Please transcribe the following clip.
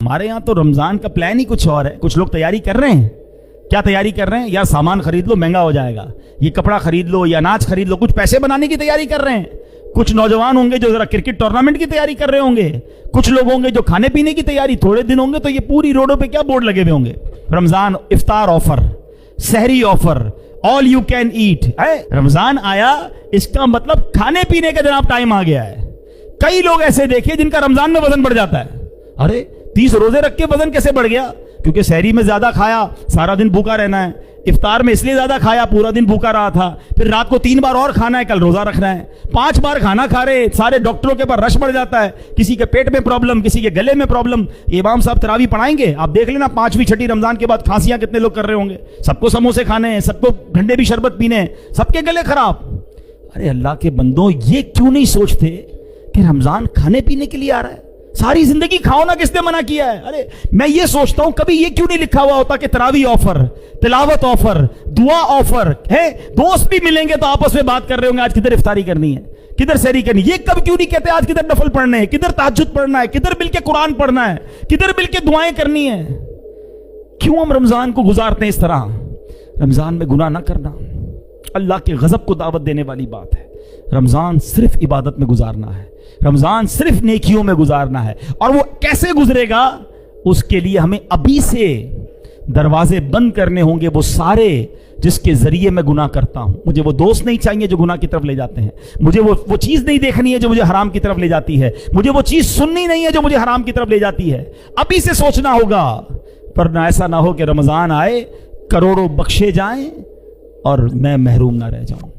ہمارے یہاں تو رمضان کا پلان ہی کچھ اور ہے. کچھ لوگ تیاری کر رہے ہیں. کیا تیاری کر رہے ہیں؟ یا سامان خرید لو مہنگا ہو جائے گا, یہ کپڑا خرید لو, یا اناج خرید لو. کچھ پیسے بنانے کی تیاری کر رہے ہیں. کچھ نوجوان ہوں گے جو ذرا کرکٹ ٹورنامنٹ کی تیاری کر رہے ہوں گے. کچھ لوگ ہوں گے جو کھانے پینے کی تیاری. تھوڑے دن ہوں گے تو یہ پوری روڈوں پہ کیا بورڈ لگے ہوئے ہوں گے, رمضان افطار آفر, سحری offer, all you can eat. Ramzan آیا اس کا مطلب کھانے پینے کا جناب ٹائم آ گیا ہے. کئی لوگ ایسے دیکھے جن کا رمضان میں وزن بڑھ جاتا ہے. ارے 30 روزے رکھ کے وزن کیسے بڑھ گیا؟ کیونکہ سحری میں زیادہ کھایا, سارا دن بھوکا رہنا ہے. افطار میں اس لیے زیادہ کھایا, پورا دن بھوکا رہا تھا. پھر رات کو 3 بار اور کھانا ہے, کل روزہ رکھنا ہے. 5 بار کھانا کھا رہے, سارے ڈاکٹروں کے پاس رش بڑھ جاتا ہے. کسی کے پیٹ میں پرابلم, کسی کے گلے میں پرابلم. امام صاحب تراویح پڑھائیں گے, آپ دیکھ لینا 5ویں 6ٹی رمضان کے بعد کھانسیاں کتنے لوگ کر رہے ہوں گے. سب کو سموسے کھانے ہیں, سب کو ٹھنڈے بھی شربت پینے ہیں, سب کے گلے خراب. ارے اللہ کے بندوں, یہ کیوں نہیں سوچتے کہ رمضان کھانے پینے کے لیے آ رہا ہے؟ ساری زندگی کھاؤ نا, کس نے منع کیا ہے؟ ارے میں یہ سوچتا ہوں کبھی یہ کیوں نہیں لکھا ہوا ہوتا کہ تراویح آفر, تلاوت آفر, دعا آفر ہے. دوست بھی ملیں گے تو آپس میں بات کر رہے ہوں گے, آج کدھر افطاری کرنی ہے, کدھر سحری کرنی. یہ کب کیوں نہیں کہتے آج کدھر نفل پڑھنے ہیں, کدھر تہجد پڑھنا ہے, کدھر مل کے قرآن پڑھنا ہے, کدھر مل کے دعائیں کرنی ہے؟ کیوں ہم رمضان کو گزارتے ہیں اس طرح؟ رمضان میں گناہ نہ کرنا اللہ کے غضب کو دعوت دینے والی بات ہے. رمضان صرف عبادت میں گزارنا ہے, رمضان صرف نیکیوں میں گزارنا ہے. اور وہ کیسے گزرے گا, اس کے لیے ہمیں ابھی سے دروازے بند کرنے ہوں گے, وہ سارے جس کے ذریعے میں گناہ کرتا ہوں. مجھے وہ دوست نہیں چاہیے جو گناہ کی طرف لے جاتے ہیں. مجھے وہ چیز نہیں دیکھنی ہے جو مجھے حرام کی طرف لے جاتی ہے. مجھے وہ چیز سننی نہیں ہے جو مجھے حرام کی طرف لے جاتی ہے. ابھی سے سوچنا ہوگا, ورنہ ایسا نہ ہو کہ رمضان آئے, کروڑوں بخشے جائیں اور میں محروم نہ رہ جاؤں.